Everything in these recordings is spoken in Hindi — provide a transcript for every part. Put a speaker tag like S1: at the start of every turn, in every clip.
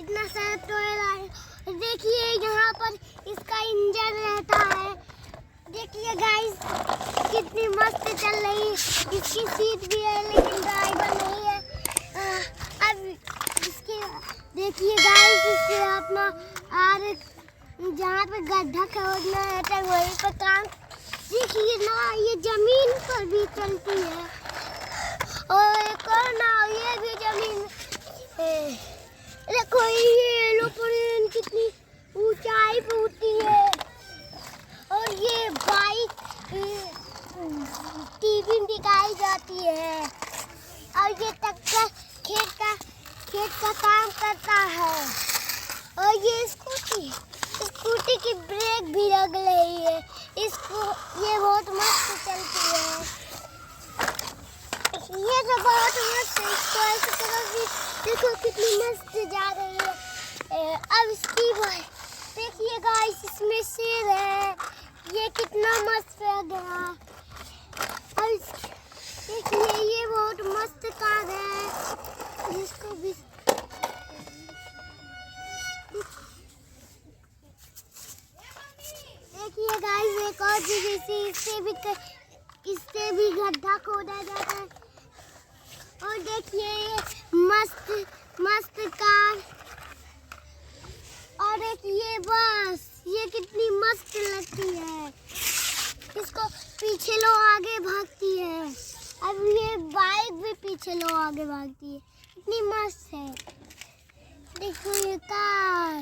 S1: इतना सारा टॉय। देखिए यहाँ पर इसका इंजन रहता है। देखिए गाइस कितनी मस्त चल रही है। इसकी सीट भी है लेकिन ड्राइवर नहीं है। अब इसके देखिए गाइस इससे अपना और जहाँ पे गड्ढा खोदना रहता है वहीं पर काम। देखिए ना ये जमीन पर भी चलती है और एक और ना ये भी जमीन। देखो ये एरोप्लेन कितनी ऊंचाई पे उड़ती है और ये बाइक टीवी दिखाई जाती है और ये ट्रैक्टर खेत का काम करता है। और ये स्कूटी की ब्रेक भी लग रही है। इसको ये बहुत मस्त चलती है। ये तो बहुत मस्त है। इसको ऐसी तरह भी देखो कितनी मस्त जा रही है। अब इसकी देखिए गाइस इसमें शेर है। ये कितना मस्त लग गया। और देखिए ये बहुत मस्त कार है जिसको भी देखिए गाइस एक और चीज इससे भी गड्ढा खोदा जाता है। और देखिए ये मस्त कार। और देखिए बस ये कितनी मस्त लगती है। इसको पीछे लो आगे भागती है। अब ये बाइक भी पीछे लो आगे भागती है। कितनी मस्त है। देखो ये कार।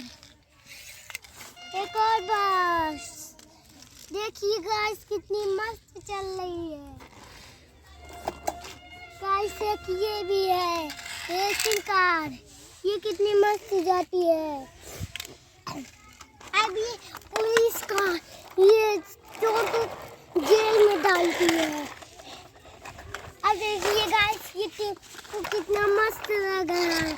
S1: एक और बस। देखिए गाइस कितनी मस्त चल रही है। गाइस एक ये भी है रेसिंग कार। ये कितनी मस्त जाती है। अब ये पुलिस कार ये चोर को जेल में डालती है। अब देखिए गाइस ये कितना मस्त लग रहा है।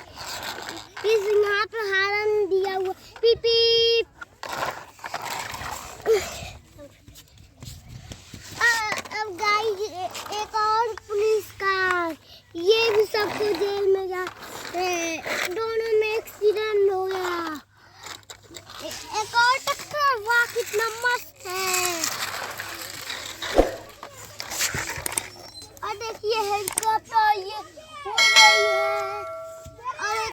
S1: इस यहाँ पे हॉर्न दिया हुआ पीप पीप। अब गाइस एक और पुलिस कार। ये भी सबको जेल में जा दोनों में एक्सीडेंट हो गया। एक और टक्कर। वाह कितना